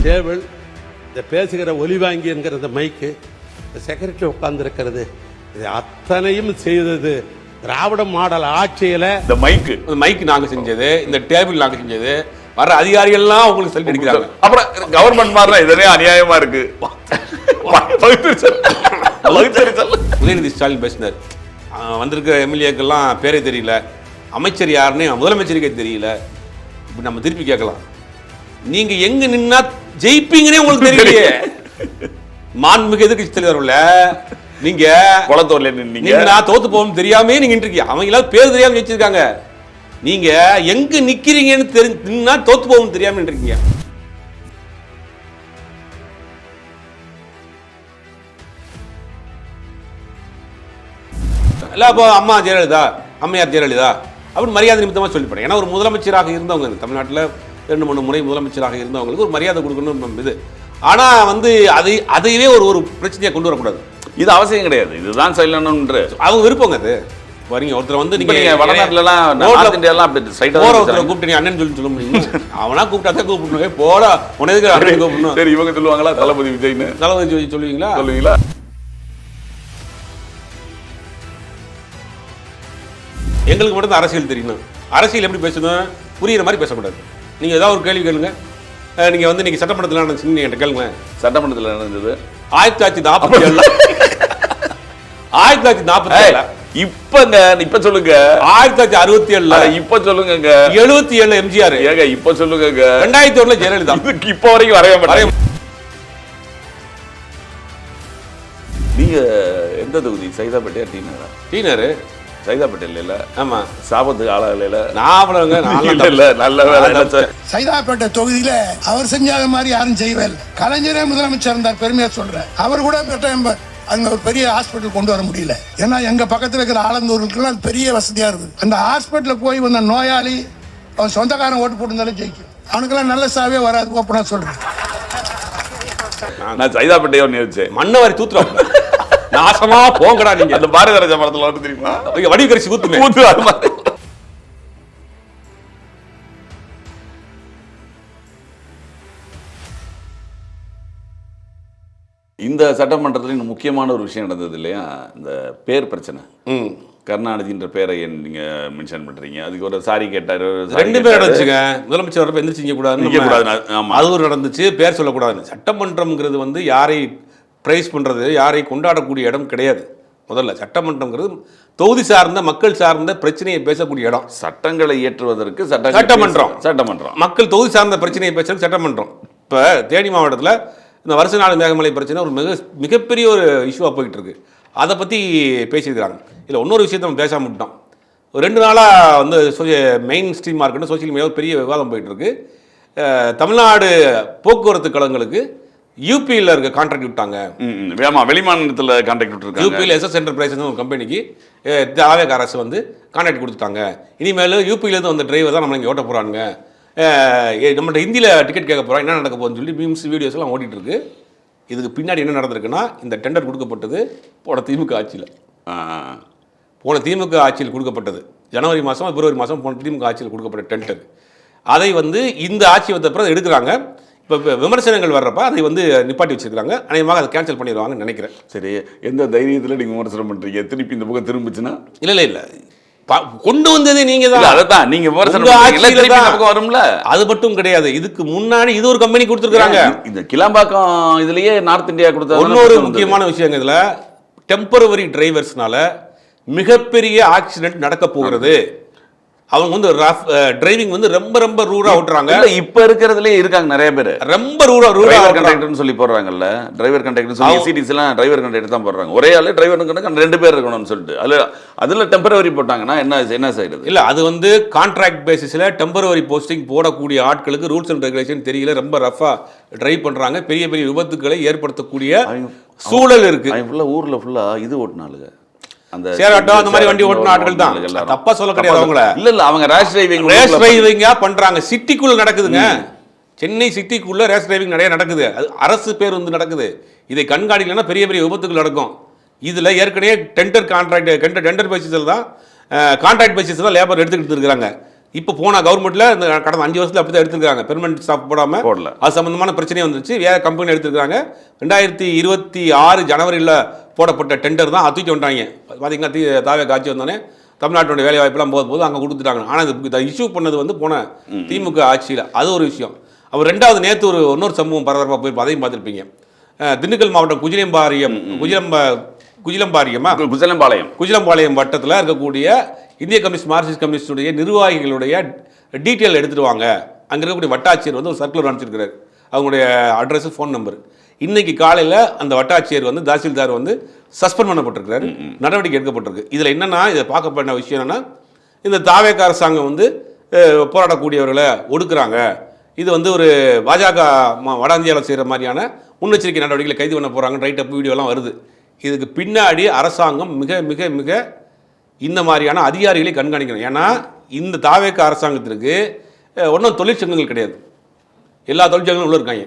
Table, இந்த பேசுகிற ஒலிவாங்கி என்கிற இந்த மைக்கு, செக்ரட்டரி உட்கார்ந்து இருக்கிறது, இது அத்தனையும் செய்தது திராவிட மாடல் ஆட்சியில. இந்த மைக்கு நாங்க செஞ்சது, இந்த டேபிள் நாங்க செஞ்சது, வர அதிகாரிகள்லாம் உங்களுக்கு செல்ஃபி அடிக்கிறாங்க. அப்புறம் கவர்மெண்ட் மாதிரி இதனே அநியாயமா இருக்கு. உதயநிதி ஸ்டாலின் பேசினார், வந்திருக்க எம்எல்ஏக்கெல்லாம் பேரே தெரியல, அமைச்சர் யாருன்னு முதலமைச்சருக்கே தெரியல. இப்படி நம்ம திருப்பி கேட்கலாம், நீங்க எங்க நின்னா ஜெயிப்பீங்கன்னே உங்களுக்கு தெரியலையே. மாண்புமிகு எதிர்க்கட்சி தலைவர்ல நீங்க குளத்தூர்ல நின்னா தோத்து போகும் தெரியாமே நீங்க இருக்கீங்க. அவங்க எல்லாம் பேர் தெரியாம ஜெயிச்சிருக்காங்க. நீங்க எங்க நிக்கிறீங்கன்னு நின்னா தோத்து போகும் தெரியாம இருக்கீங்க. இல்ல அப்போ அம்மா ஜெயலலிதா, அம்மையார் ஜெயலலிதா அப்படின்னு மரியாதை நிமித்தமா சொல்லிப்பேன். ஏன்னா ஒரு முதலமைச்சராக இருந்தவங்க, தமிழ்நாட்டில் 2-3 முறை முதலமைச்சராக இருந்தவங்களுக்கு ஒரு மரியாதை கொடுக்கணும் இது. ஆனா அதையவே ஒரு பிரச்சனையை கொண்டு வரக்கூடாது. இது அவசியம் கிடையாது, இதுதான் செய்யணும்ன்ற அவங்க விருப்பங்க. அது வரீங்க ஒருத்தர் வந்து நீங்க வடநாட்டுலாம் நார்த் இந்தியாலாம் அப்படி சைடா ஒருத்தர் கூப்பிட்டு அண்ணன் சொல்ல முடியும். அவனா கூப்பிட்டாதான் கூப்பிடணும். போடா உனக்கு அண்ணன் கூப்பிடணும். சரி இவங்க சொல்லுவாங்களா தளபதி விஜய்னு? தளபதி விஜய் சொல்லுவீங்களா? எங்களுக்கு மட்டும் தான் அரசியல் தெரியணும். அரசியல் எப்படி பேசணும், புரியுற மாதிரி பேசக்கூடாது. நீங்க ஏதாவது ஒரு கேள்வி கேளுங்க. நீங்க வந்து நீங்க சட்டமன்றத்தில் நடந்துச்சுன்னு என்கிட்ட கேளுங்க. சட்டமன்றத்தில் நடந்தது 1947. 1947 இப்ப சொல்லுங்க. 1967 இப்ப சொல்லுங்க. 77 எம்ஜிஆர் ஏங்க இப்ப சொல்லுங்க. 2001 ஜெயலலிதா. இப்ப வரைக்கும் வரவே மாட்டேன். நீங்க எந்த தொகுதி? சைதாப்பேட்டையா டீனரு? சைதாப்பேட்டை இல்ல. ஆமா, சாபத்துக்கு ஆளா இல்ல. சைதாப்பேட்டை தொகுதியில அவர் செஞ்சாத மாதிரி யாரும் செய்யவே இல்லை. கலைஞரே முதலமைச்சர் இருந்தார், பெருமையா சொல்றேன். அவர் கூட அங்க ஒரு பெரிய ஹாஸ்பிட்டல் கொண்டு வர முடியல. ஏன்னா எங்க பக்கத்துல இருக்கிற ஆலந்தூருக்குலாம் பெரிய வசதியா இருக்குது. அந்த ஹாஸ்பிட்டல போய் வந்த நோயாளி அவன் சொந்தக்காரன் ஓட்டு போட்டுருந்தாலும் ஜெயிக்கும். அவனுக்கெல்லாம் நல்ல சாவே வராது. ஓப்பனா சொல்றேன். நான் சைதாப்பேட்டையோ நினைச்சேன். மண்ணவாரி தூத்துறோம். நாசமா போங்கடா நீங்க. அந்த பாரத ராஜா படத்துல வந்து தெரியுமா, வடிகரிசி ஊத்து அது மாதிரி. இந்த சட்டமன்றத்தில் முக்கியமான ஒரு விஷயம் நடந்தது இல்லையா, இந்த பேர் பிரச்சனை. கருணாநிதின்ற பேரை நீங்க மென்ஷன் பண்றீங்க. அதுக்கு ஒரு சாரி கேட்டாரு. 2 பேர் நடந்துச்சுங்க. முதலமைச்சர் வரப்ப எந்திரிச்சு கூடாது. அது ஒரு நடந்துச்சு. பேர் சொல்லக்கூடாது. சட்டமன்றம்ங்கிறது வந்து யாரை பிரைஸ் பண்றது, யாரை கொண்டாடக்கூடிய இடம் கிடையாது. முதல்ல சட்டமன்றம்ங்கிறது தொகுதி சார்ந்த மக்கள் சார்ந்த பிரச்சனையை பேசக்கூடிய இடம். சட்டங்களை இயற்றுவதற்கு சட்டமன்றம். மக்கள் தொகுதி சார்ந்த பிரச்சனையை பேசுறது சட்டமன்றம். இப்போ தேனி மாவட்டத்தில் இந்த வருஷ நாள் மேகமலை பிரச்சனை ஒரு மிகப்பெரிய ஒரு இஷ்யூவாக போயிட்டு இருக்கு. அதை பற்றி பேசியிருக்கிறாங்க. இல்லை இன்னொரு விஷயத்தை நம்ம பேசாம விட்டோம். 2 நாளாக வந்து மெயின் ஸ்ட்ரீமாக இருக்கட்டும், சோசியல் மீடியாவில் பெரிய விவாதம் போயிட்டு இருக்கு. தமிழ்நாடு போக்குவரத்து கழகங்களுக்கு யூபியில் இருக்க கான்ட்ராக்ட் விட்டாங்க. வெளிமாநிலத்தில் கான்ட்ராக்ட் விட்டுருக்காங்க. யூபியில் எஸ்எஸ் என்டர்பிரைஸ் ஒரு கம்பெனிக்கு தாவேக அரசு வந்து கான்ட்ராக்ட் கொடுத்துட்டாங்க. இனிமேல் யூபியிலேருந்து வந்த டிரைவர் தான் நம்மளை இங்கே ஓட்ட போகிறாங்க, நம்மள்ட்ட ஹிந்தியில் டிக்கெட் கேட்க போகிறோம், என்ன நடக்க போகுதுன்னு சொல்லி மீம்ஸ் வீடியோஸ் எல்லாம் ஓடிட்டு இருக்கு. இதுக்கு பின்னாடி என்ன நடந்திருக்குன்னா, இந்த டெண்டர் கொடுக்கப்பட்டது போன திமுக ஆட்சியில் கொடுக்கப்பட்டது. ஜனவரி மாதம் பிப்ரவரி மாதம் போன திமுக ஆட்சியில் கொடுக்கப்பட்ட டெண்டர். அதை வந்து இந்த ஆட்சி வந்த பிறகு எடுக்கிறாங்க. இப்போ விமர்சனங்கள் வர்றப்ப அதை வந்து நிப்பாட்டி வச்சிருக்காங்க. அநேகமாக அதை கேன்சல் பண்ணிடுவாங்கன்னு நினைக்கிறேன். சரி, எந்த தைரியத்தில் நீங்கள் விமர்சனம் பண்ணுறீங்க? திருப்பி இந்த பக்கம் திரும்பிச்சுன்னா இல்லை கொண்டு வந்ததே நீங்க தான். அதான் நீங்க வரும்ல. அது மட்டும் கிடையாது, இதுக்கு முன்னாடி இது ஒரு கம்பெனி கொடுத்துருக்காங்க. இந்த கிளாம்பாக்கம் இதுலயே நார்த் இந்தியா கொடுத்த இன்னொரு முக்கியமான விஷயம், இதுல டெம்பரவரி டிரைவர்ஸ்னால மிகப்பெரிய ஆக்சிடென்ட் நடக்க போகிறது. அவங்க வந்து டிரைவிங் வந்து ரொம்ப ரூரா ஓட்டுறாங்க. இப்ப இருக்கிறதுலயே இருக்காங்க நிறைய பேர் ரொம்ப ரூரா கண்டக்டர்னு சொல்லி போடுறாங்கல்ல. டிரைவர் கண்டக்டர் சொல்லி எஸ்சிடிஸ் எல்லாம் டிரைவர் கண்டக்டர் தான் போடுறாங்க. ஒரே ஆளு டிரைவர் கண்டக்டர் 2 பேர் இருக்கணும்னு சொல்லிட்டு அதுல டெம்பரவரி போட்டாங்கன்னா என்ன செய்யறது? இல்ல அது வந்து கான்ட்ராக்ட் பேசிஸ்ல டெம்பரவரி போஸ்டிங் போடக்கூடிய ஆட்களுக்கு ரூல்ஸ் அண்ட் ரெகுலேஷன் தெரியல, ரொம்ப ரஃபா டிரைவ் பண்றாங்க, பெரிய விபத்துக்களை ஏற்படுத்தக்கூடிய சூழல் இருக்கு. ஊர்ல ஃபுல்லா இது ஓட்டுனாலுங்க, அந்த சேராட்டோ அந்த மாதிரி வண்டி ஓட்டுன ஆட்கள் தான். தப்பா சொல்ல கிடையாது அவங்கள. இல்ல அவங்க ரேஷ் டிரைவிங்கா பண்றாங்க. சிட்டிக்குள்ள நடக்குதுங்க. சென்னை சிட்டிக்குள்ள ரேஷ் டிரைவிங் நிறைய நடக்குது. அது அரசு பேர் வந்து நடக்குது. இதை கண்காணிக்கலன்னா பெரிய விபத்துக்கள் நடக்கும். இதுல ஏற்கனவே டெண்டர் பேசிஸ்ல தான் கான்ட்ராக்ட் பேசிஸ் தான் லேபர் எடுத்துக்கிட்டு இருக்காங்க. இப்போ போன கவர்மெண்ட்ல இந்த கடந்த 5 வருஷத்துல அப்படி தான் எடுத்துருக்காங்க. பெர்மனன்ட் ஸ்டாஃப் போடாம போடல. அது சம்பந்தமான பிரச்சனையே வந்துருச்சு. வேற கம்பெனி எடுத்துருக்காங்க. 2026 ஜனவரியில் போடப்பட்ட டெண்டர் தான் தூக்கி வந்துட்டாங்க. பார்த்தீங்கன்னா தாவே காட்சி வந்தோடனே தமிழ்நாட்டோட வேலை வாய்ப்பெல்லாம் போது அங்கே கொடுத்துட்டாங்க. ஆனால் இது இஷ்யூ பண்ணது வந்து போன திமுக ஆட்சியில். அது ஒரு விஷயம். அவர் ரெண்டாவது நேற்று இன்னொரு சம்பவம் பரபரப்பாக போய் அதையும் பார்த்துருப்பீங்க. திண்டுக்கல் மாவட்டம் குஜிலம்பாளையம் வட்டத்தில் இருக்கக்கூடிய இந்திய கம்யூனிஸ்ட் மார்க்சிஸ்ட் கம்யூனிஸ்டுடைய நிர்வாகிகளுடைய டீட்டெயில் எடுத்துட்டு வாங்க. அங்கே இருக்கக்கூடிய வட்டாட்சியர் வந்து ஒரு சர்க்குலர் அனுப்பிச்சிருக்கிறார். அவங்களுடைய அட்ரஸ், ஃபோன் நம்பர். இன்னைக்கு காலையில் அந்த வட்டாட்சியர் வந்து தாசில்தார் வந்து சஸ்பெண்ட் பண்ணப்பட்டிருக்கிறாரு. நடவடிக்கை எடுக்கப்பட்டிருக்கு. இதில் என்னன்னா, இதை பார்க்கப்பட்ட விஷயம் என்னன்னா, இந்த தாவேக அரசாங்கம் வந்து போராடக்கூடியவர்களை ஒடுக்குறாங்க. இது வந்து ஒரு பாஜக வட இந்தியாவில் செய்கிற மாதிரியான முன்னெச்சரிக்கை நடவடிக்கைகளை கைது பண்ண போகிறாங்க. ரைட் அப் வீடியோலாம் வருது. இதுக்கு பின்னாடி அரசாங்கம் மிக மிக மிக இந்த மாதிரியான அதிகாரிகளை கண்காணிக்கணும். ஏன்னா இந்த தாவேக அரசாங்கத்திற்கு ஒன்றும் தொழிற்சங்கங்கள் கிடையாது. எல்லா தொழிற்சங்கங்களும் உள்ள இருக்காங்க.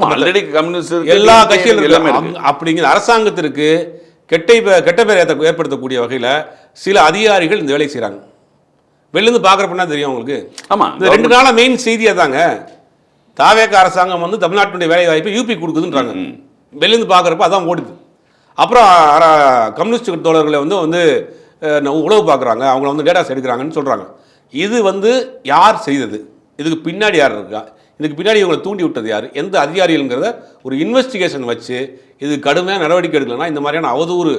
ஆல்ரெடி கம்யூனிஸ்ட் எல்லா கட்சிகளும் அப்படிங்கிற அரசாங்கத்திற்கு கெட்ட பேர் ஏற்படுத்தக்கூடிய வகையில் சில அதிகாரிகள் இந்த வேலையை செய்கிறாங்க. வெளிலேருந்து பார்க்குறப்பன்னா தெரியும் உங்களுக்கு. ஆமாம், இந்த 2 நாளாக மெயின் செய்தியாக தாங்க தாவேக அரசாங்கம் வந்து தமிழ்நாட்டுடைய வேலை வாய்ப்பை யூபி கொடுக்குதுன்றாங்க. வெளிலேருந்து பார்க்குறப்ப அதான் ஓடுது. அப்புறம் கம்யூனிஸ்ட் தோழர்களை வந்து உளவு பார்க்குறாங்க, அவங்கள வந்து டேட்டாஸ் எடுக்கிறாங்கன்னு சொல்கிறாங்க. இது வந்து யார் செய்தது? இதுக்கு பின்னாடி யார் இருக்கா? இதுக்கு பின்னாடி இவங்களை தூண்டி விட்டது யார்? எந்த அதிகாரிகள்ங்கிறத ஒரு இன்வெஸ்டிகேஷன் வச்சு இது கடுமையாக நடவடிக்கை எடுக்கலன்னா இந்த மாதிரியான அவதூறு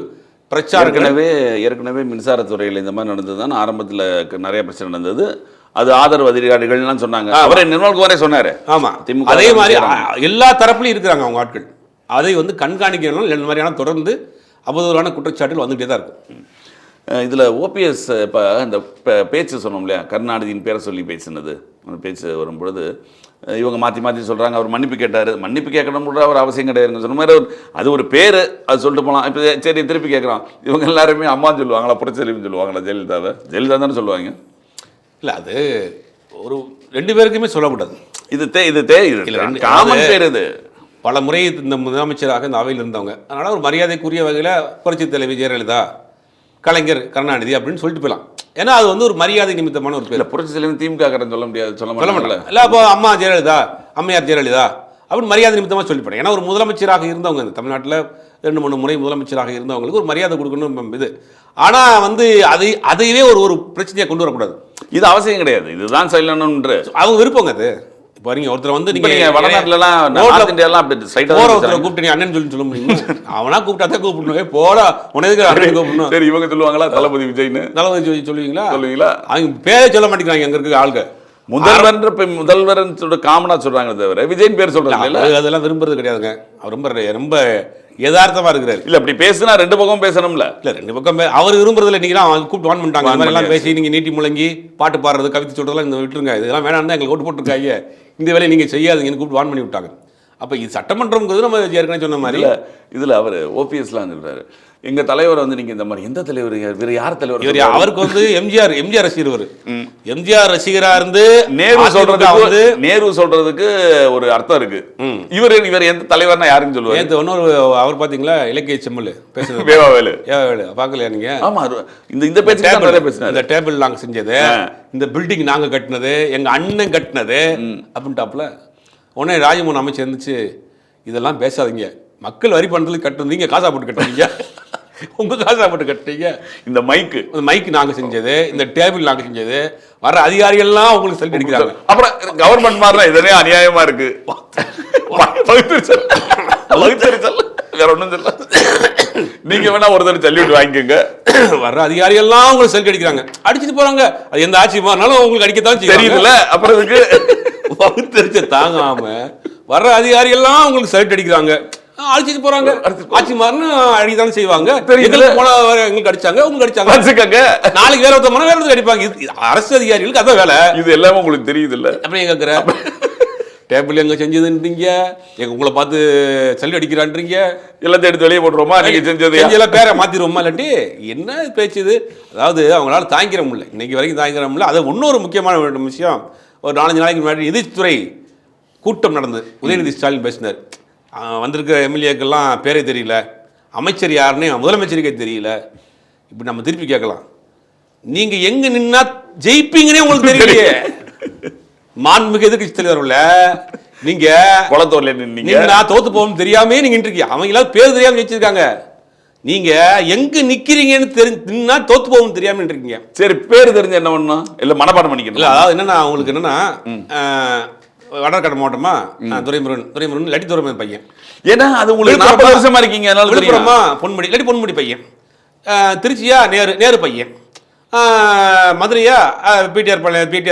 பிரச்சாரம். ஏற்கனவே மின்சாரத்துறையில் இந்த மாதிரி நடந்தது தான். ஆரம்பத்தில் நிறைய பிரச்சனை நடந்தது. அது ஆதரவு அதிகாரிகள்லாம் சொன்னாங்க. அவரே நிர்மல்குமாரே சொன்னார். ஆமாம், அதே மாதிரி எல்லா தரப்புலையும் இருக்கிறாங்க அவங்க ஆட்கள். அதை வந்து கண்காணிக்கணும். இந்த மாதிரியான தொடர்ந்து அவதூறான குற்றச்சாட்டுகள் வந்துகிட்டே தான் இருக்கும். இதில் ஓபிஎஸ் இப்போ இந்த பேச்சு சொன்னோம் இல்லையா, கருணாநிதியின் பேரை சொல்லி பேசினது, அந்த பேச்சு வரும்பொழுது இவங்க மாற்றி சொல்கிறாங்க. அவர் மன்னிப்பு கேட்டார். மன்னிப்பு கேட்கணும் கூட அவர் அவசியம் கிடையாதுங்க சொன்ன மாதிரி அது ஒரு பேர், அது சொல்லிட்டு போகலாம். இப்போ சரி திருப்பி கேட்குறான். இவங்க எல்லாருமே அம்மான்னு சொல்லுவாங்களா, புரட்சித்தலைவின்னு சொல்லுவாங்களா, ஜெயலலிதா தானே சொல்லுவாங்க. இல்லை, அது ஒரு 2 பேருக்குமே சொல்லக்கூடாது. இது காமன் பேர். இது பல முறை இந்த முதலமைச்சராக இந்த அவையில் இருந்தவங்க. அதனால் ஒரு மரியாதைக்குரிய வகையில் புரட்சித் தலைவி ஜெயலலிதா, கலைஞர் கருணாநிதி அப்படின்னு சொல்லிட்டு போயிடலாம். ஏன்னா அது வந்து ஒரு மரியாதை நிமித்தமான ஒரு பேர். புரட்சி தலைவர் திமுக சொல்ல முடியாது, சொல்ல முடியல. இல்லை, அப்போ அம்மா ஜெயலலிதா, அம்மையார் ஜெயலலிதா அப்படின்னு மரியாதை நிமித்தமாக சொல்லிவிட்டேன். ஏன்னா ஒரு முதலமைச்சராக இருந்தவங்க, இந்த தமிழ்நாட்டில் 2-3 முறை முதலமைச்சராக இருந்தவங்களுக்கு ஒரு மரியாதை கொடுக்கணும் இது. ஆனால் வந்து அதையவே ஒரு பிரச்சனையை கொண்டு வரக்கூடாது. இது அவசியம் கிடையாது. இதுதான் சொல்லணும்ன்ற அவங்க விருப்பங்க. அது இப்போ நீங்கள் ஒருத்தர் வந்து நீங்கள் வடநாட்டிலலாம் ஒருத்தரை கூப்பிட்டு அண்ணன் சொல்ல முடியுமா? அவனா கூப்பிட்டா தான் கூப்பிடணும். போடா உனக்கு அண்ணன் கூப்பிடணும். சரி, இவங்க சொல்லுவாங்களா தளபதி விஜய்னு? தளபதி சொல்லுவீங்களா? அவங்க பேரே சொல்ல மாட்டேங்கிறாங்க. அங்கே இருக்க ஆளுங்க முதல்வர் காமனா சொல்றாங்க தவிர விஜய் பேர் சொல்றாங்க. அதெல்லாம் விரும்புறது கிடையாதுங்க. அவர் ரொம்ப யதார்த்தமா இருக்கிறாரு. இல்ல அப்படி பேசுனா 2 பக்கம் பேசணும்ல. இல்ல 2 பக்கம் அவர் விரும்புறதுல இன்னைக்கு கூப்பிட்டு வான் பண்ணிட்டாங்க. இந்த மாதிரி எல்லாம் பேசி நீங்க நீட்டி முழங்கி பாட்டு பாடுறது, கவிதை சொல்றதெல்லாம் இந்த விட்டுருங்க, இதெல்லாம் வேணாம் தான் எங்களுக்கு ஓட்டு போட்டுருக்காங்க, இந்த வேலையை நீங்க செய்யாதுங்கன்னு கூப்பிட்டு வான் பண்ணி விட்டாங்க. அப்ப இது சட்டமன்றம்ங்கிறது நம்ம ஏற்கனவே சொன்ன மாதிரி இதுல அவர் ஓபிஎஸ்லாம் சொல்றாரு, எங்க தலைவர் வந்து நீங்க இந்த மாதிரி எந்த தலைவர், வேற யார் தலைவர்? அவருக்கு வந்து எம்ஜிஆர் ரசிகர். எம்ஜிஆர் ரசிகரா இருந்து நேரு சொல்றதுக்கு ஒரு அர்த்தம் இருக்கு. இவர் எந்த தலைவர்னா யாருன்னு சொல்லுவாரு. அவர் பாத்தீங்களா இலக்கிய செம்மல் பேசுறது வேவாவேலு பாக்கலையா நீங்க? ஆமா, இந்த பேச்சு நிறைய பேசுனாரு. இந்த டேபிள் நாங்க செஞ்சது, இந்த பில்டிங் நாங்க கட்டினது, எங்க அண்ணன் கட்டினது அப்படின்ட்டாப்ல. உடனே ராஜமோகன் அமைச்சர் இருந்துச்சு, இதெல்லாம் பேசாதீங்க, மக்கள் வரி பணத்துல கட்டுறது, நீங்க காசா போட்டு கட்டுறீங்க, உங்க காசா போட்டு கட்டுறீங்க. இந்த மைக்கு நாங்க செஞ்சது, இந்த டேபிள் நாங்க செஞ்சது, வர அதிகாரிகள்லாம் உங்களுக்கு செல்ஃபி அடிக்கிறாங்க. அப்புறம் கவர்மெண்ட் மாதிரி இதனே அநியாயமா இருக்கு. வேற ஒண்ணும் சொல்ல, நீங்க வேணா ஒரு தடவை தள்ளிவிட்டு வாங்கிக்கோங்க. வர்ற அதிகாரிகள்லாம் உங்களுக்கு செல்ஃபி அடிக்கிறாங்க, அடிச்சுட்டு போறாங்க. அது எந்த ஆட்சி மாறினாலும் உங்களுக்கு அடிக்கத்தான் தெரியுதுல்ல. அப்புறம் இதுக்கு தாங்காம வர்ற அதிகாரிகள்லாம் உங்களுக்கு செல்ஃபி அடிக்கிறாங்க, அடிச்சுட்டு போறாங்க. ஆட்சி மாறினா அடிக்கத்தானே செய்வாங்க. எங்களுக்கு அடிச்சாங்க, உங்களுக்கு அடிச்சாங்க, நாளைக்கு வேற ஒருத்தர் வேற ஒருத்தர் அடிப்பாங்க. அரசு அதிகாரிகளுக்கு அதான் வேலை. இது எல்லாமே உங்களுக்கு தெரியுது இல்ல? அப்படி கேட்கிற டேபிள் எங்க செஞ்சதுன்றீங்க, உங்களை பார்த்து செல்ஃபி அடிக்கிறான்றீங்க, எல்லாத்தையும் எடுத்து வெளியே போட்டுருவோமா, நீங்க செஞ்சதெல்லாம் பேரை மாத்திடுவோமா, இல்லாட்டி என்ன பேச்சு இது? அதாவது அவங்களால தாங்கிற முடியல, இன்னைக்கு வரைக்கும் தாங்கிற முடியல. அது இன்னொரு முக்கியமான விஷயம், ஒரு 4-5 நாளைக்கு முன்னாடி நிதித்துறை கூட்டம் நடந்தது. உதயநிதி ஸ்டாலின் பேசினார். வந்திருக்கிற எம்எல்ஏக்கெல்லாம் பேரே தெரியல, அமைச்சர் யாருன்னு முதலமைச்சருக்கே தெரியல. இப்படி நம்ம திருப்பி கேட்கலாம், நீங்க எங்க நின்னா ஜெயிப்பீங்கன்னே உங்களுக்கு தெரியலையே. மாண்புமிகு எதிர்க்கட்சி தலைவர்ல நீங்க குளத்தூர்ல நின்னா தோத்து போகும் தெரியாமே நீங்க நின்றுக்கீங்க. அவங்க எல்லாம் பேர் தெரியாம ஜெயிச்சிருக்காங்க. நீங்க எங்க நிக்கிறீங்கன்னு நின்னா தோத்து போகும் தெரியாம நின்றுக்கீங்க. சரி, பேர் தெரிஞ்ச என்ன பண்ணணும்? இல்ல மனப்பாடம் பண்ணிக்கணும். இல்ல, அதாவது என்னன்னா உங்களுக்கு என்னன்னா வடகரை மாவட்டமா துரைமுருகன் இல்லாட்டி துரைமுருகன் பையன். ஏன்னா அது உங்களுக்கு 40 வருஷமா இருக்கீங்க, அதனால விழுப்புரமா பொன்முடி இல்லாட்டி பொன்முடி பையன், திருச்சியா நேரு பையன், மதுரையா பிடிஆர்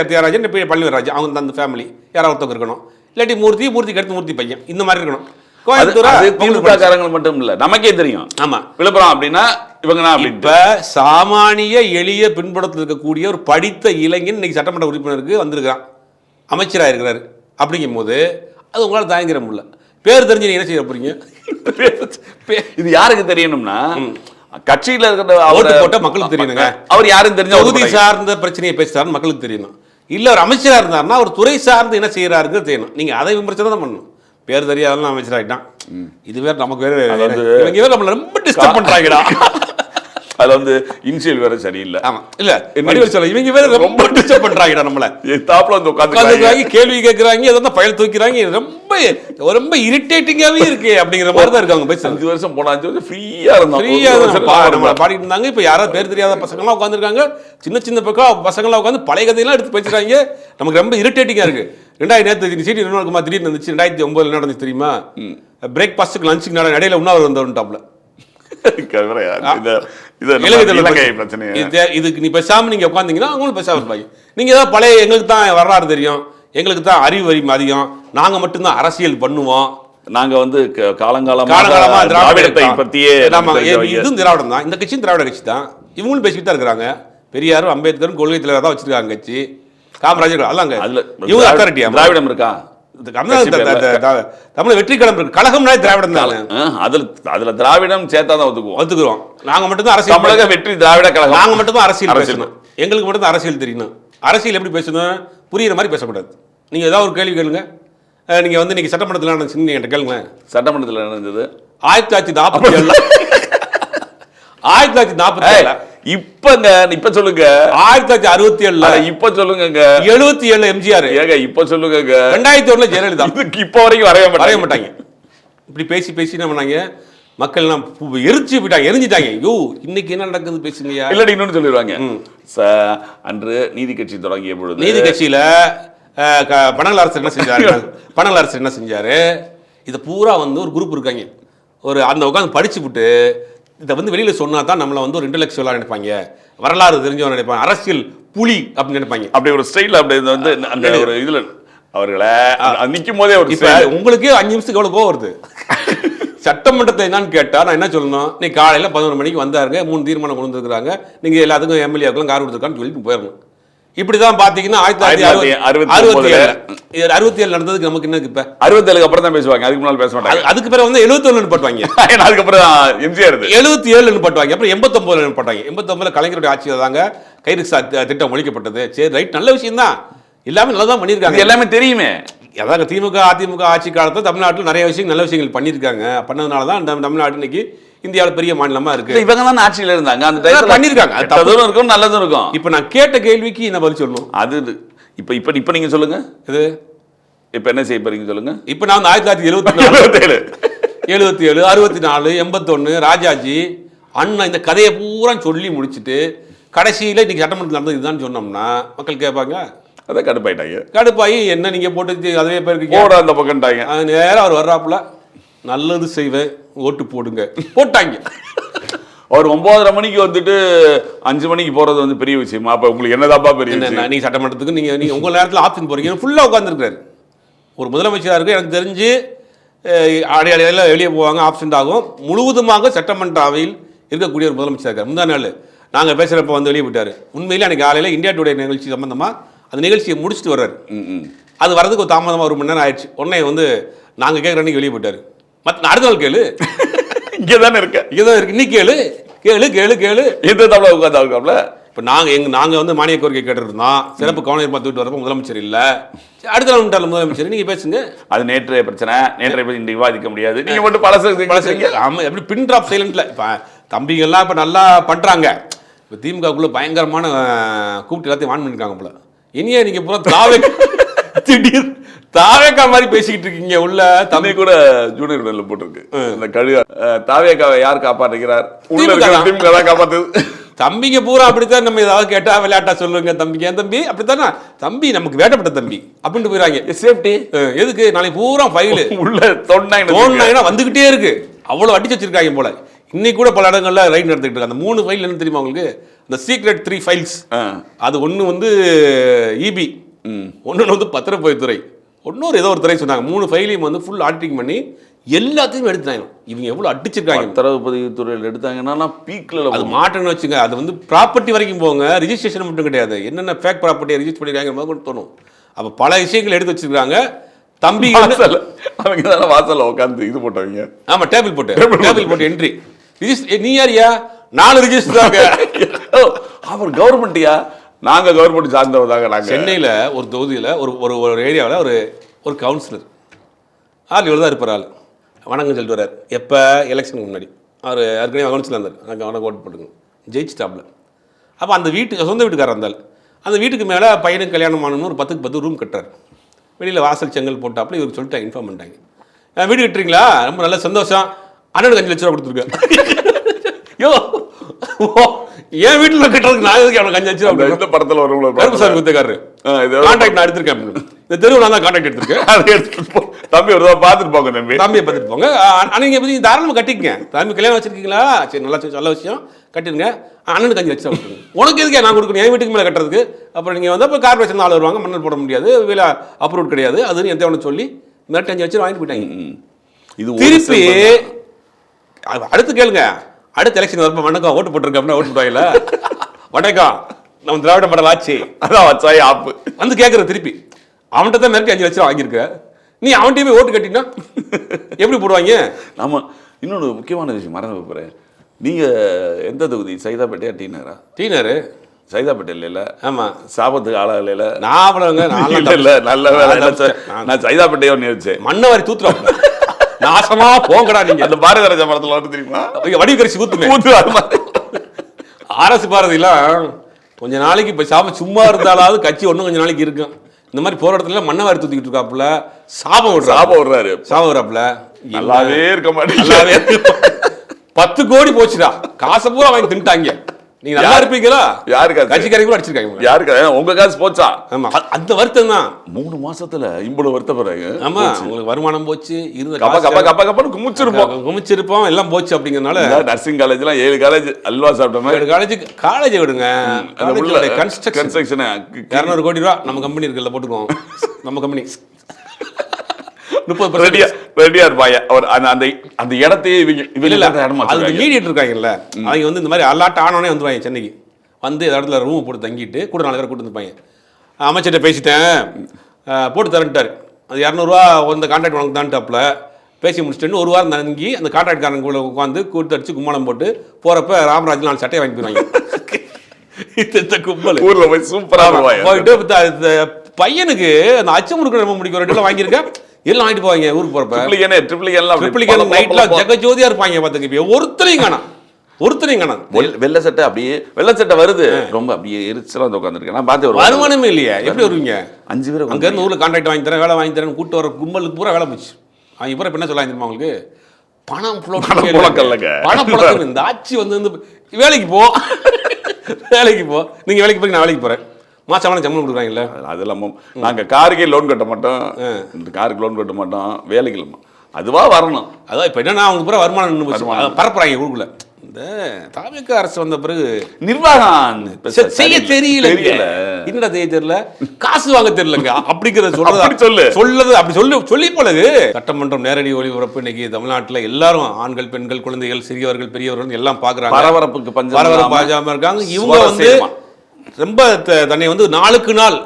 தியாகராஜன் பழனிவராஜன், அவங்க அந்த ஃபேமிலி யாராவது ஒருத்தவங்க இருக்கணும். இல்லாட்டி மூர்த்திக்கு அடுத்து மூர்த்தி பையன், இந்த மாதிரி இருக்கணும். திமுக மட்டும் இல்ல, நமக்கே தெரியும். ஆமா, விழுப்புரம் அப்படின்னா இவங்க. இப்ப சாமானிய எளிய பின்புலத்தில் இருக்கக்கூடிய ஒரு படித்த இளைஞன் இன்னைக்கு சட்டமன்ற உறுப்பினருக்கு வந்திருக்கான், அமைச்சரா இருக்கிறாரு. அப்படிங்கும் போது அது உங்களால தாங்கிற முடியல. பேர் தெரிஞ்சு நீங்க என்ன செய்ய போறீங்க? இது யாருக்கு தெரியணும்னா கட்சியில இருக்கிற ஓட்டு போட்ட மக்களுக்கு தெரியணுங்க. அவர் யாரும் தெரிஞ்ச தொகுதி சார்ந்த பிரச்சனையை பேசுறாருன்னு மக்களுக்கு தெரியணும். இல்ல ஒரு அமைச்சரா இருந்தாருன்னா ஒரு துறை சார்ந்து என்ன செய்யறாருன்னு தெரியணும். நீங்க அதை விமர்சனம் தான் பண்ணணும். பேர் தெரியாதெல்லாம் அமைச்சராயிட்டான், இது வேற நமக்கு வேற இவங்க வேற நம்மள ரொம்ப டிஸ்டர்ப் பண்றாங்கடா. அதுல வந்து இனிஷியல் வேற சரியில்லை. ஆமா, இல்ல இவங்க வேற ரொம்ப டிஸ்டர்ப் பண்றாங்கடா. நம்மள தாப்புல வந்து உட்கார்ந்து கேள்வி கேட்கறாங்க, எதாவது பயல் தூக்கிறாங்க. ரொம்ப இரிட்டேட்டிங்காவே இருக்கு. அப்படிங்கிற மாதிரி தான் இருக்காங்க. 5 வருஷம் போனா 5 வருஷம் ஃப்ரீயா நம்மள பாடிட்டு இருந்தாங்க. இப்ப யாராவது பேர் தெரியாத பசங்க எல்லாம் உட்காந்துருக்காங்க. சின்ன பக்கம் பசங்க எல்லாம் உட்காந்து பழைய கதையெல்லாம் எடுத்து பேசுறாங்க. நமக்கு ரொம்ப இரிட்டேட்டிங்கா இருக்கு. 2000 சீட்டு என்ன திடீர்னு இருந்துச்சு. 2009 என்ன நடந்துச்சு தெரியுமா? பிரேக்ஃபாஸ்ட்டுக்கு லஞ்சுக்கு நடையில உண்ணாவிரதம் வந்தவன் டாப்ல. இதுக்கு நீ பேசாம நீங்க உட்காந்தீங்கன்னா அவங்களும் பேசாம இருப்பாங்க. நீங்க ஏதாவது பழைய எங்களுக்கு தான் வரலாறு தெரியும், எங்களுக்கு தான் அறிவு அதிகம், நாங்க மட்டும்தான் அரசியல் பண்ணுவோம், நாங்க வந்து காலங்காலமா திராவிடத்தை பத்தியே இதுவும் திராவிடம் தான், இந்த கட்சியும் திராவிட கட்சி தான், இவங்களும் பேசிட்டு தான் இருக்கிறாங்க. பெரியாரும் அம்பேத்கரும் கொள்கை தலைவர் தான் வச்சிருக்காங்க கட்சி. காமராஜர் அல்லாங்க இவங்க அத்தாரிட்டியா திராவிடம் இருக்கா? தமிழ் வெற்றி கழகம் இருக்கு, கழகம்னா திராவிடம் தான். அதுல திராவிடம் சேர்த்தாதான் ஒத்துக்குவோம். நாங்க மட்டும் தான் அரசியல், தமிழக வெற்றி திராவிட கழகம், நாங்க மட்டும் தான் அரசியல் பேசணும். எங்களுக்கு மட்டும் தான் அரசியல் தெரியணும். அரசியல் எப்படி பேசணும்? புரியுற மாதிரி பேசக்கூடாது. நீங்க ஏதாவது ஒரு கேள்வி கேளுங்க. நீங்க வந்து நீங்க சட்டமன்றத்தில் நடந்துச்சுன்னு என்கிட்ட கேளுங்களேன். சட்டமன்றத்தில் நடந்தது 1947. 1947 இப்ப சொல்லுங்க. 1967 இப்ப சொல்லுங்க. 77 எம்ஜிஆர் ஏங்க இப்ப சொல்லுங்க. 2001 ஜெயலலிதா. இப்ப வரைக்கும் வரைய மாட்டாங்க. இப்படி பேசி என்ன பண்ணாங்க? மக்கள் எல்லாம் எரிஞ்சிட்டாங்க. ஐயோ இன்னைக்கு என்ன நடக்குது பேசுங்க. இல்ல இன்னொன்னு சொல்லிடுவாங்க. அன்று நீதி கட்சி தொடங்கிய பொழுது நீதி கட்சியில பனகல் அரசு என்ன செஞ்சாரு? இதை பூரா வந்து ஒரு குரூப் இருக்காங்க, ஒரு அந்த உட்காந்து படிச்சு விட்டு இதை வந்து வெளியில சொன்னா தான் நம்மளை வந்து ஒரு இன்டெலெக்சுவலா நினைப்பாங்க, வரலாறு தெரிஞ்சவங்க நினைப்பாங்க, அரசியல் புலி அப்படின்னு நினைப்பாங்க. அப்படி ஒரு ஸ்டைல் அப்படி வந்து அந்த ஒரு இதுல அவர்களை நிற்கும் போதே ஒரு உங்களுக்கே 5 நிமிஷத்துக்கு எவ்வளவு கோவம் வருது. சட்டமன்றத்தை என்னன்னு கேட்டா நான் என்ன சொல்லணும்? நீ காலையில 11 மணிக்கு வந்தாருங்க, 3 தீர்மானம் கொண்டு வந்துருக்காங்க, நீங்க எல்லாத்துக்கும் எம்எல்ஏக்களும் கார் கொடுத்துருக்கான்னு சொல்லிட்டு போயிடணும். இப்படிதான் பாத்தீங்கன்னா 1967 நடந்ததுக்கு நமக்கு என்ன? இப்ப 67 அப்புறம் தான் பேசுவாங்க, அதுக்கு முன்னாடி பேச மாட்டாங்க. அதுக்கு பிறகு வந்து 71 பட்டுவாங்க, அதுக்கப்புறம் எம்ஜிஆர் 77 பட்டுவாங்க, அப்புறம் 89 பட்டாங்க. 89 கலைஞருடைய ஆட்சியில தாங்க கைரிக்ஸா திட்டம் ஒழிக்கப்பட்டது. சரி ரைட், நல்ல விஷயம் தான், எல்லாமே நல்லா தான் பண்ணியிருக்காங்க, எல்லாமே தெரியுமே. அதாவது திமுக அதிமுக ஆட்சி காலத்தில் தமிழ்நாட்டில் நிறைய விஷயங்கள் நல்ல விஷயங்கள் பண்ணியிருக்காங்க. பண்ணதுனால தான் தமிழ்நாடு இன்னைக்கு இந்தியாவில் பெரிய மாநிலமா இருக்கு. இவங்க தான் ஆட்சியில் இருந்தாங்க, அந்த டைம்ல பண்ணியிருக்காங்க, தவறும் இருக்கும் நல்லதும் இருக்கும். இப்போ நான் கேட்ட கேள்விக்கு என்ன பதில் சொல்லணும்? அது இப்போ நீங்க சொல்லுங்க. இது இப்போ என்ன செய்ய போறீங்க சொல்லுங்க. இப்போ நான் 1974 77 64 81 ராஜாஜி அண்ணா இந்த கதையை பூரா சொல்லி முடிச்சுட்டு கடைசியில் இன்னைக்கு சட்டமன்றத்தில் நடந்தது இதுதான் சொன்னோம்னா மக்கள் கேட்பாங்க. அதை கடுப்பாயி என்ன நீங்க போட்டு அதே பேருக்கு அந்த பக்கம்ட்டாங்க. நேரம் அவர் வர்றாப்புல நல்லது செய்வேன் ஓட்டு போடுங்க போட்டாங்க. அவர் 9:30 மணிக்கு வந்துட்டு 5 மணிக்கு போறது வந்து பெரிய விஷயமா? அப்ப உங்களுக்கு என்னதாப்பா பெரிய விஷயம்? நீங்க சட்டமன்றத்துக்கு நீங்க உங்க நேரத்தில் ஆப்ஷன் போறீங்க, ஃபுல்லா உட்காந்துருக்காரு. ஒரு முதலமைச்சராக இருக்கு, எனக்கு தெரிஞ்சு அடையாள வெளியே போவாங்க, ஆப்ஷன் ஆகும். முழுவதுமாக சட்டமன்ற அவையில் இருக்கக்கூடிய ஒரு முதலமைச்சர் இருக்கார். முந்தா நாள் நாங்கள் பேசுகிறப்ப வந்து வெளியே போயிட்டாரு. உண்மையிலே அன்றைக்கி காலையில் இந்தியா டுடே நிகழ்ச்சி சம்மந்தமாக அந்த நிகழ்ச்சியை முடிச்சுட்டு வர்றாரு. அது வரதுக்கு ஒரு தாமதமாக 1 மணி நேரம் ஆயிடுச்சு. உடனே வந்து நாங்கள் கேட்குற அன்றைக்கி வெளியே போயிட்டாரு. அடுத்த நாள் கேளு, இங்கே தானே இருக்கு, இன்னைக்கு கேளு எந்த தமிழ் உட்காந்து. இப்போ நாங்கள் வந்து மானிய கோரிக்கை கேட்டுருந்தோம், சிறப்பு கவனம் பார்த்துட்டு வரப்போ முதலமைச்சர் இல்லை, அடுத்த நாள் விட்டால முதலமைச்சர், நீங்கள் பேசுங்க. அது நேற்றைய பிரச்சனை, நேற்றைய பற்றி இன்றைக்கு விவாதிக்க முடியாது, நீங்கள் மட்டும் பழசு. ஆமாம், எப்படி பின் ட்ராப் சைலண்ட்ல இப்போ தம்பிங்கள்லாம் இப்போ நல்லா பண்ணுறாங்க. இப்போ திமுகக்குள்ள பயங்கரமான கூப்பிட்டு எல்லாத்தையும் வான் பண்ணிருக்காங்க போல. இனியே நீங்க பூரா திடீர் தாவேக்கா மாதிரி பேசிக்கிட்டு இருக்கீங்க உள்ள. தம்பி கூட ஜூனியர் விடல போட்டிருக்கு இந்த கழுவ தாவேக்காவை யார் காப்பாற்றுகிறார்? திமுக தான் காப்பாத்துது. தம்பிங்க பூரா அப்படித்தான். நம்ம ஏதாவது கேட்டா விளையாட்டா சொல்லுங்க தம்பிக்கு, ஏன் தம்பி அப்படித்தானே தம்பி நமக்கு வேட்டப்பட்ட தம்பி அப்படின்ட்டு போயிடறாங்க. சேஃப்டி எதுக்கு? நாளைக்கு பூரா ஃபைல் உள்ள தோண்டினா வந்துகிட்டே இருக்கு. அவ்வளவு அடிச்சு வச்சிருக்காங்க போல. இன்னைக்கு கூட பல இடங்கள்ல ரைட் நடந்துகிட்டு இருக்கு. அந்த 3 ஃபைல் என்ன தெரியுமா உங்களுக்கு? அந்த சீக்ரெட் 3 ஃபைல்ஸ். அது ஒன்று வந்து இபி, ஒன்று வந்து பத்திரப்பதிவுத்துறை, இன்னொரு ஏதோ ஒரு துறை சொன்னாங்க. 3 ஃபைலையும் வந்து ஃபுல் ஆடிட்டிங் பண்ணி எல்லாத்தையும் எடுத்தாங்க. இவங்க எவ்வளோ அடிச்சிருக்காங்க. பத்திரப்பதிவுத்துறையில் எடுத்தாங்கன்னா பீக்கில் அது மாட்டேன்னு வச்சுங்க. அது வந்து ப்ராப்பர்ட்டி வரைக்கும் போங்க, ரிஜிஸ்ட்ரேஷன் மட்டும் கிடையாது. என்னென்ன ஃபேக் ப்ராப்பர்ட்டியை ரிஜிஸ்டர் பண்ணிருக்காங்க கூட தோணும். அப்போ பல விஷயங்கள் எடுத்து வச்சிருக்காங்க. தம்பி அவங்க வாசல்ல உட்காந்து இது போட்டவங்க. ஆமா, டேபிள் போட்டு என்ட்ரி நீ யாரியா? 4 ரிஜிஸ்டர். அவர் கவர்மெண்ட்டியா? நாங்க கவர்மெண்ட் சார்ந்தவதாங்க. நாங்க சென்னையில் ஒரு தொகுதியில் ஒரு ஏரியாவில் ஒரு கவுன்சிலர் இவ்வளோ தான் இருப்பார். ஆள் வணக்கம் சொல்லிட்டு வர்றார். எப்போ? எலெக்ஷனுக்கு முன்னாடி. அவர் ஏற்கனவே கவுன்சிலர் இருந்தார். நாங்கள் அவனை ஓட்டு போட்டுக்கணும் ஜெயிச்சிட்டாப்ல. அப்போ அந்த வீட்டுக்கு சொந்த வீட்டுக்காரர் இருந்தால் அந்த வீட்டுக்கு மேலே பையனுக்கு கல்யாணம் ஆனணும்னு ஒரு 10க்கு 10 ரூம் கட்டுறாரு. வெளியில் வாசல் செங்கல் போட்டாப்புல இவருக்கு சொல்லிட்டாங்க, இன்ஃபார்ம் பண்ணிட்டாங்க. வீடு கட்டுறீங்களா? ரொம்ப நல்ல சந்தோஷம். அண்ணனுக்கு 5 லட்ச ரூபா கொடுத்துருக்கேன். யோ என் வீட்டில் கட்டுறதுக்கு நான் எதுக்கு அவனுக்கு 5 லட்ச ரூபா? இந்த படத்தில் வரும் கருப்புசாமி குத்தக்காரரு கான்டாக்ட் நான் எடுத்திருக்கேன். இந்த தெருவு நான் தான் கான்டாக்ட் எடுத்திருக்கேன். அதை எடுத்துட்டு தம்பி ஒரு பார்த்துட்டு போங்க. தம்பியை பார்த்துட்டு போங்க. நீங்கள் எப்படி தாராளமாக கட்டிக்கங்க. தம்பி கல்யாணம் வச்சிருக்கீங்களா? சரி, நல்ல விஷயம், கட்டிடுங்க. அண்ணனுக்கு 5 லட்சம் கொடுத்துருங்க. உனக்கு எதுக்கே நான் கொடுக்கணும்? என் வீட்டுக்கு மேலே கட்டுறதுக்கு. அப்புறம் நீங்கள் வந்து அப்போ கார்பரேஷன் ஆள் வருவாங்க, மண்ணல் போட முடியாது, வேலை அப்ரூவ் கிடையாது, அதுன்னு எந்த ஒன்று சொல்லி மிரட்டி 5 லட்சம் வாங்கிட்டு போயிட்டாங்க. இது திருப்பி அடுத்து கேளுங்க. அடுத்த எலெக்ஷன் வரப்போ வணக்கம் ஓட்டு போட்டிருக்க அப்படின்னா ஓட்டு போட்டாங்கல்ல, வணக்கம் நம்ம திராவிட மாடல் ஆட்சி அதான் வச்சாய் ஆப்பு வந்து கேட்குற. திருப்பி அவன்கிட்ட தான் மிரட்டி 5 லட்சம் வாங்கியிருக்க. நீ அவன்கிட்டயே போய் ஓட்டு கட்டினா எப்படி போடுவாங்க? நம்ம இன்னொன்று முக்கியமான விஷயம் மறந்து போகிறேன். நீங்கள் எந்த தொகுதி? சைதாப்பேட்டையா டீனரா? டீனரு சைதாப்பேட்டை இல்லைல்ல? ஆமாம், சாபத்துக்கு ஆளாக இல்லைல்ல? நான் அவ்வளோங்க இல்லை, நல்ல வேலை. நான் சைதாப்பேட்டையோ நினைச்சேன். மண்ணை வாரி தூத்துறோம். நாசமா போங்கடா நீங்க. அந்த பாரதி ராஜா படத்தில் வந்து தெரியுமா, வடிகரிசி ஊத்து அரசு பாரதியெல்லாம் கொஞ்ச நாளைக்கு இப்போ சும்மா இருந்தாலாவது கட்சி ஒன்றும் கொஞ்ச நாளைக்கு இருக்கும். இந்த மாதிரி போராட்டத்துல மண்ணை வாரி தூத்திக்கிட்டு இருக்காப்புல, சாபம் விடுறாப்புல. நல்லாவே இருக்க மாட்டேன். 10 கோடி போச்சுடா, காசை பூரா வாங்கி தின்ட்டாங்க. நீங்க நல்லா இருப்பீங்களா? யாருக்கா? கட்சிக்காரங்க கூட அடிச்சிருக்காங்க. யாருக்கா? உங்க காசு போச்சா? ஆமா, அந்த வருத்தம் தான். 3 மாசத்துல இவ்வளவு வருத்தப்படுறாங்க. ஆமா, உங்களுக்கு வருமானம் போச்சு, இருந்த கப்பன்னு குமிச்சிருப்போம், எல்லாம் போச்சு. அப்படிங்கறதுனால நர்சிங் காலேஜ்லாம் 7 காலேஜ் அல்வா சாப்பிட்ட மாதிரி காலேஜ் விடுங்க. கன்ஸ்ட்ரக்ஷன் 200 கோடி ரூபா நம்ம கம்பெனி இருக்குல்ல, போட்டுக்குவோம். நம்ம கம்பெனி 30% ரெடியா இருப்பாங்க. அவர் அந்த இடத்தையே மீடியேட் இருக்காங்கல்ல, அவங்க வந்து இந்த மாதிரி அல்லாட்ட ஆனோடனே வந்துருவாங்க சென்னைக்கு. வந்து இடத்துல ரூம் போட்டு தங்கிட்டு கூட 4 பேரை கூட்டு வந்துருப்பாங்க. அமைச்சர்கிட்ட பேசிட்டேன், போட்டு தரேன்ட்டார். அது 200 ரூபா அந்த கான்ட்ராக்ட் உனக்கு தான்ட்டாப்புல. பேசி முடிச்சுட்டு 1 வாரம் தங்கி அந்த கான்ட்ராக்ட்காரங்க கூட உட்காந்து கூட்டு அடிச்சு கும்மாளம் போட்டு போறப்ப ராமராஜ் 4 சட்டையை வாங்கி போயிருவாங்க. இந்த கும்பல் ஊர்ல போய் சூப்பரா போயிட்டு பையனுக்கு அந்த அச்சமுறுக்கு நம்ம முடிக்க 2 வாங்கியிருக்கேன். எல்லாம் வாங்கிட்டு போவாங்க ஊருக்கு போறப்ப. ஜெகஜோதியா இருப்பாங்க. பாத்துங்க, ஒருத்தரையும் காணோம். வெள்ளை சட்டை அப்படியே வெள்ளை சட்டை வருது, ரொம்ப அப்படியே எரிச்சலா வந்து உட்காந்துருக்கேன். நான் பார்த்து வருமானமே இல்லையா? எப்படி வருவீங்க? 5 பேர் அங்க இருந்து ஊர்ல கான்ட்ராக்ட் வாங்கி தரேன், வேலை வாங்கி தரேன் கூட்டு வர கும்பலுக்கு பூரா வேலை போச்சு. அவங்க பூரா என்ன சொல்ல தெரியுமா உங்களுக்கு? பணம் புழக்கம். இந்த ஆட்சி வந்து வேலைக்கு போ. நீங்க வேலைக்கு போய் நான் வேலைக்கு போறேன், மாசமான சம்பளம் கொடுக்குறாங்கல்ல. அது இல்லாமல் நாங்கள் காருக்கே லோன் கட்ட மாட்டோம், இந்த காருக்கு லோன் கட்ட மாட்டோம், வேலைக்கு இல்லைம்மா, அதுவா வரணும். அதான் இப்போ என்னன்னா அவங்க பூரா வருமானம் பரப்புறாங்க ஊருக்குள்ள. இந்த தாவேக்கா அரசு வந்த பிறகு நிர்வாகம் செய்ய தெரியல. என்னடா செய்ய தெரியல, காசு வாங்க தெரியலங்க அப்படிங்கிறத சொல்றது அப்படி சொல்லி போலது. சட்டமன்றம் நேரடி ஒளிபரப்பு இன்னைக்கு தமிழ்நாட்டில் எல்லாரும் ஆண்கள், பெண்கள், குழந்தைகள், சிறியவர்கள், பெரியவர்கள் எல்லாம் பாக்குறாங்க. பரபரப்புக்கு பாஜாம இருக்காங்க. இவங்க வந்து ரொம்ப தன்னை வந்து நாளுக்கு நாள்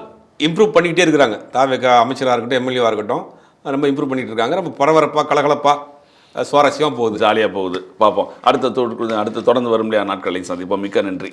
இம்ப்ரூவ் பண்ணிக்கிட்டே இருக்கிறாங்க. தாவேக்கா அமைச்சராக இருக்கட்டும், எம்எல்ஏவாக இருக்கட்டும், ரொம்ப இம்ப்ரூவ் பண்ணிட்டு இருக்காங்க. ரொம்ப பரபரப்பாக, கலகலப்பாக, சுவாரஸ்யமாக போகுது, ஜாலியாக போகுது. பார்ப்போம் அடுத்த தொடர்ந்து வரும் நாட்களை சந்திப்போம். மிக்க நன்றி.